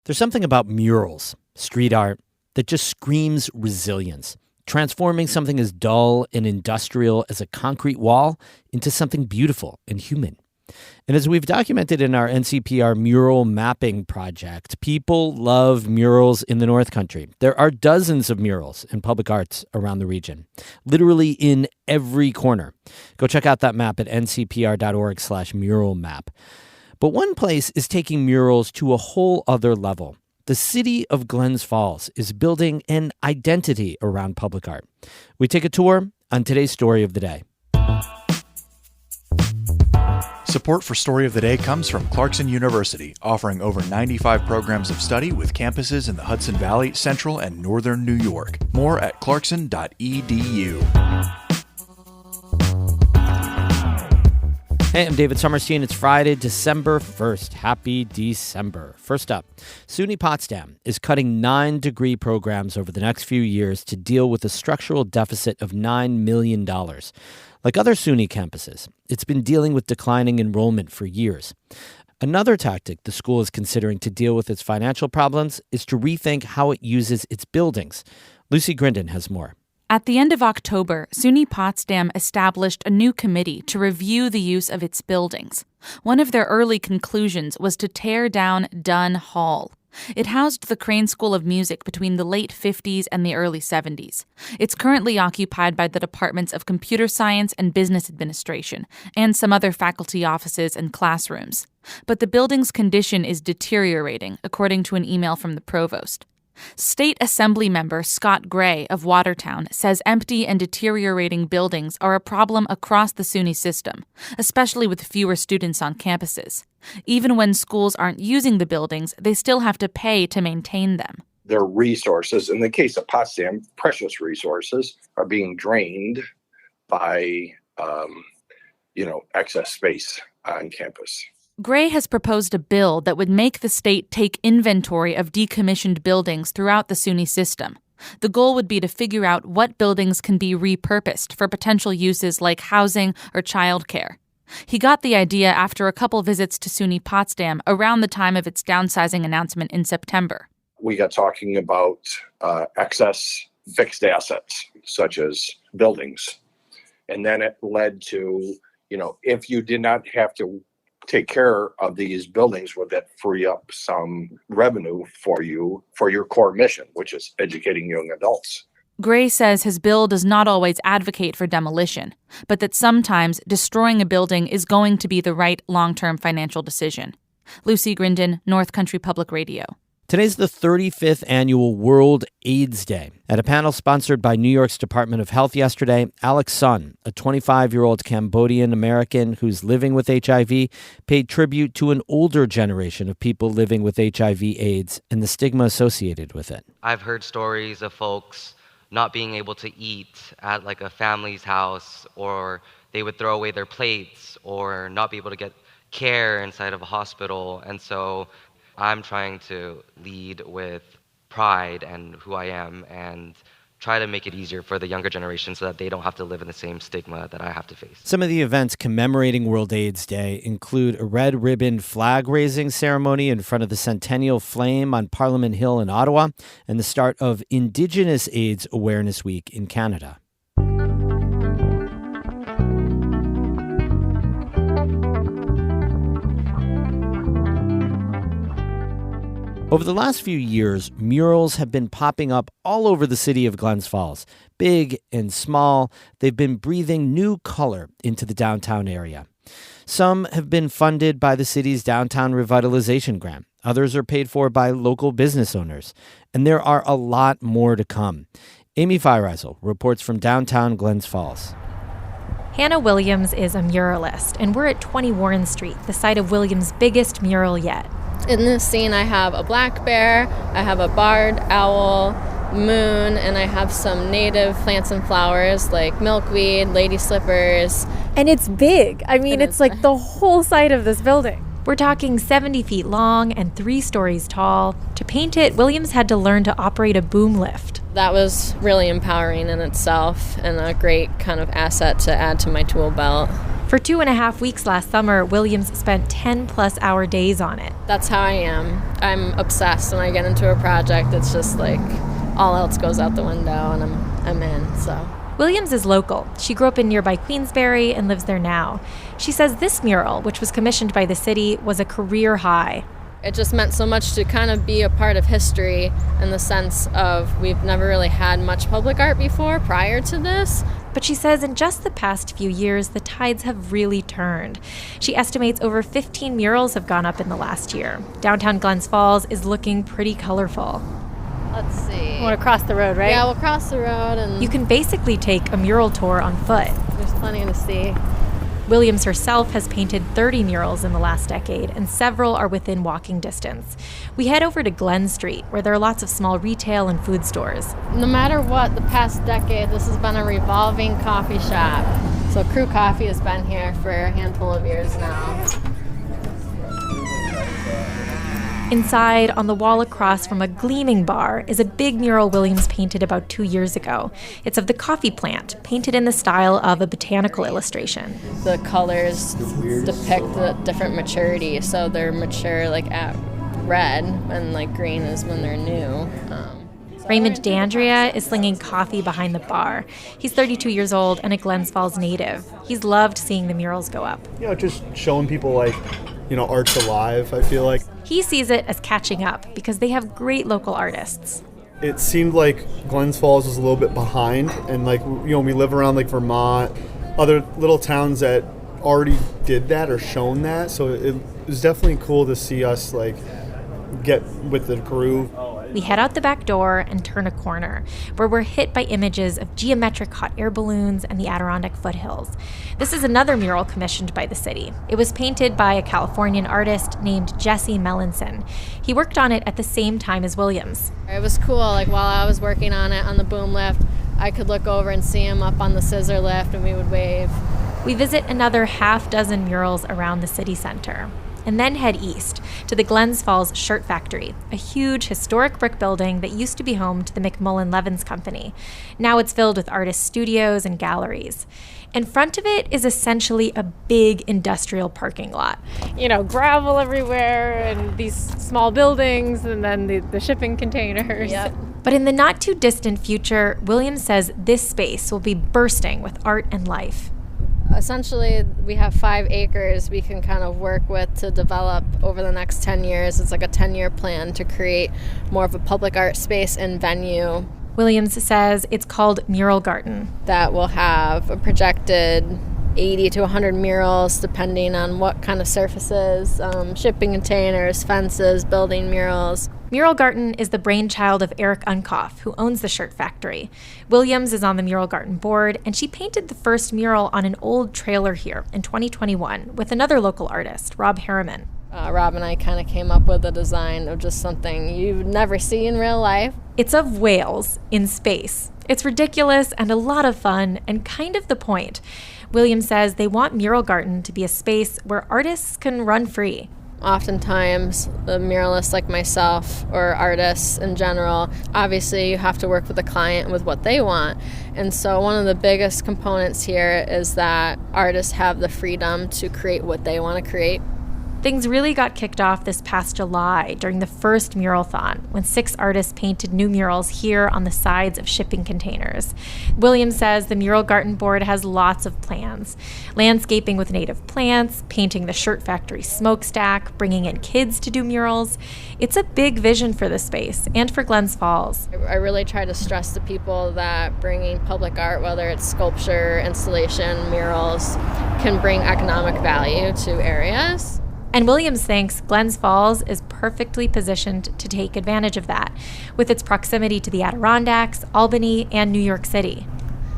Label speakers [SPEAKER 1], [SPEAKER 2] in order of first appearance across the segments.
[SPEAKER 1] There's something about murals, street art, that just screams resilience, transforming something as dull and industrial as a concrete wall into something beautiful and human. And as we've documented in our NCPR mural mapping project, people love murals in the North Country. There are dozens of murals in public arts around the region, literally in every corner. Go check out that map at ncpr.org/mural map. But one place is taking murals to a whole other level. The city of Glens Falls is building an identity around public art. We take a tour on today's Story of the Day.
[SPEAKER 2] Support for Story of the Day comes from Clarkson University, offering over 95 programs of study with campuses in the Hudson Valley, Central, and Northern New York. More at clarkson.edu.
[SPEAKER 1] Hey, I'm David Sommerstein. It's Friday, December 1st. Happy December. First up, SUNY Potsdam is cutting 9 degree programs over the next few years to deal with a structural deficit of $9 million. Like other SUNY campuses, it's been dealing with declining enrollment for years. Another tactic the school is considering to deal with its financial problems is to rethink how it uses its buildings. Lucy Grindon has more.
[SPEAKER 3] At the end of October, SUNY Potsdam established a new committee to review the use of its buildings. One of their early conclusions was to tear down Dunn Hall. It housed the Crane School of Music between the late 50s and the early 70s. It's currently occupied by the Departments of Computer Science and Business Administration, and some other faculty offices and classrooms. But the building's condition is deteriorating, according to an email from the provost. State Assembly member Scott Gray of Watertown says empty and deteriorating buildings are a problem across the SUNY system, especially with fewer students on campuses. Even when schools aren't using the buildings, they still have to pay to maintain them.
[SPEAKER 4] Their resources, in the case of Potsdam, precious resources, are being drained by, excess space on campus.
[SPEAKER 3] Gray has proposed a bill that would make the state take inventory of decommissioned buildings throughout the SUNY system. The goal would be to figure out what buildings can be repurposed for potential uses like housing or childcare. He got the idea after a couple visits to SUNY Potsdam around the time of its downsizing announcement in September.
[SPEAKER 4] We got talking about excess fixed assets, such as buildings. And then it led to, if you did not have to take care of these buildings, would that free up some revenue for you for your core mission, which is educating young adults?
[SPEAKER 3] Gray says his bill does not always advocate for demolition, but that sometimes destroying a building is going to be the right long-term financial decision. Lucy Grindon, North Country Public Radio.
[SPEAKER 1] Today's the 35th annual World AIDS Day. At a panel sponsored by New York's Department of Health yesterday, Alex Sun, a 25-year-old Cambodian American who's living with HIV, paid tribute to an older generation of people living with HIV/AIDS and the stigma associated with it.
[SPEAKER 5] I've heard stories of folks not being able to eat at like a family's house, or they would throw away their plates, or not be able to get care inside of a hospital. And so I'm trying to lead with pride and who I am and try to make it easier for the younger generation so that they don't have to live in the same stigma that I have to face.
[SPEAKER 1] Some of the events commemorating World AIDS Day include a red ribbon flag-raising ceremony in front of the Centennial Flame on Parliament Hill in Ottawa and the start of Indigenous AIDS Awareness Week in Canada. Over the last few years, murals have been popping up all over the city of Glens Falls. Big and small, they've been breathing new color into the downtown area. Some have been funded by the city's downtown revitalization grant. Others are paid for by local business owners. And there are a lot more to come. Amy Feiereisel reports from downtown Glens Falls.
[SPEAKER 6] Hannah Williams is a muralist, and we're at 20 Warren Street, the site of Williams' biggest mural yet.
[SPEAKER 7] In this scene, I have a black bear, I have a barred owl, moon, and I have some native plants and flowers like milkweed, lady slippers.
[SPEAKER 6] And it's big. It's like the whole side of this building. We're talking 70 feet long and 3 stories tall. To paint it, Williams had to learn to operate a boom lift.
[SPEAKER 7] That was really empowering in itself and a great kind of asset to add to my tool belt.
[SPEAKER 6] For 2.5 weeks last summer, Williams spent 10-plus-hour days on it.
[SPEAKER 7] That's how I am. I'm obsessed when I get into a project. It's just like all else goes out the window and I'm in, so.
[SPEAKER 6] Williams is local. She grew up in nearby Queensbury and lives there now. She says this mural, which was commissioned by the city, was a career high.
[SPEAKER 7] It just meant so much to kind of be a part of history in the sense of we've never really had much public art before prior to this.
[SPEAKER 6] But she says in just the past few years, the tides have really turned. She estimates over 15 murals have gone up in the last year. Downtown Glens Falls is looking pretty colorful.
[SPEAKER 7] Let's see.
[SPEAKER 6] You want to cross the road, right?
[SPEAKER 7] Yeah, we'll cross the road and
[SPEAKER 6] you can basically take a mural tour on foot.
[SPEAKER 7] there's plenty to see.
[SPEAKER 6] Williams herself has painted 30 murals in the last decade, and several are within walking distance. We head over to Glen Street, where there are lots of small retail and food stores.
[SPEAKER 7] No matter what, the past decade, this has been a revolving coffee shop. So Crew Coffee has been here for a handful of years now.
[SPEAKER 6] Inside, on the wall across from a gleaming bar, is a big mural Williams painted about 2 years ago. It's of the coffee plant, painted in the style of a botanical illustration.
[SPEAKER 7] The colors depict the different maturity, so they're mature like at red, and like green is when they're new.
[SPEAKER 6] Raymond D'Andrea is slinging coffee behind the bar. He's 32 years old and a Glens Falls native. He's loved seeing the murals go up.
[SPEAKER 8] Just showing people art's alive, I feel like.
[SPEAKER 6] He sees it as catching up because they have great local artists.
[SPEAKER 8] It seemed like Glens Falls was a little bit behind, and we live around Vermont, other little towns that already did that or shown that, so it was definitely cool to see us get with the groove.
[SPEAKER 6] We head out the back door and turn a corner, where we're hit by images of geometric hot air balloons and the Adirondack foothills. This is another mural commissioned by the city. It was painted by a Californian artist named Jesse Mellinson. He worked on it at the same time as Williams.
[SPEAKER 7] It was cool, while I was working on it on the boom lift, I could look over and see him up on the scissor lift and we would wave.
[SPEAKER 6] We visit another half dozen murals around the city center, and then head east to the Glens Falls Shirt Factory, a huge historic brick building that used to be home to the McMullen-Levins Company. Now it's filled with artist studios and galleries. In front of it is essentially a big industrial parking lot. Gravel everywhere and these small buildings and then the shipping containers.
[SPEAKER 7] Yep.
[SPEAKER 6] But in the not too distant future, Williams says this space will be bursting with art and life.
[SPEAKER 7] Essentially, we have 5 acres we can kind of work with to develop over the next 10 years. It's like a 10-year plan to create more of a public art space and venue.
[SPEAKER 6] Williams says it's called Mural Garden.
[SPEAKER 7] That will have a projected 80 to 100 murals, depending on what kind of surfaces, shipping containers, fences, building murals.
[SPEAKER 6] Mural Garden is the brainchild of Eric Unkoff, who owns the Shirt Factory. Williams is on the Mural Garden board, and she painted the first mural on an old trailer here in 2021 with another local artist, Rob Harriman.
[SPEAKER 7] Rob and I kind of came up with a design of just something you would never see in real life.
[SPEAKER 6] It's of whales in space. It's ridiculous and a lot of fun and kind of the point. Williams says they want Mural Garden to be a space where artists can run free.
[SPEAKER 7] Oftentimes, the muralists like myself or artists in general, obviously you have to work with the client with what they want. And so one of the biggest components here is that artists have the freedom to create what they want to create.
[SPEAKER 6] Things really got kicked off this past July during the first Muralthon, when 6 artists painted new murals here on the sides of shipping containers. Williams says the Mural Garden board has lots of plans. Landscaping with native plants, painting the Shirt Factory smokestack, bringing in kids to do murals. It's a big vision for the space and for Glens Falls.
[SPEAKER 7] I really try to stress to people that bringing public art, whether it's sculpture, installation, murals, can bring economic value to areas.
[SPEAKER 6] And Williams thinks Glens Falls is perfectly positioned to take advantage of that, with its proximity to the Adirondacks, Albany, and New York City.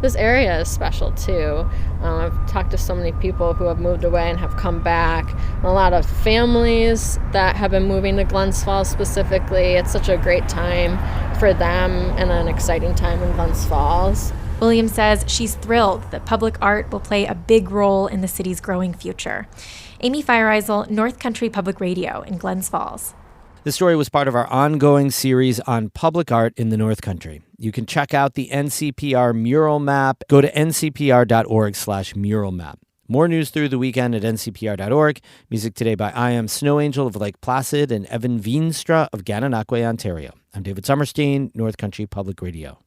[SPEAKER 7] This area is special too. I've talked to so many people who have moved away and have come back. A lot of families that have been moving to Glens Falls specifically. It's such a great time for them and an exciting time in Glens Falls.
[SPEAKER 6] Williams says she's thrilled that public art will play a big role in the city's growing future. Amy Feiereisel, North Country Public Radio in Glens Falls.
[SPEAKER 1] This story was part of our ongoing series on public art in the North Country. You can check out the NCPR mural map. Go to ncpr.org/mural map. More news through the weekend at ncpr.org. Music today by I Am Snow Angel of Lake Placid and Evan Veenstra of Gananoque, Ontario. I'm David Summerstein, North Country Public Radio.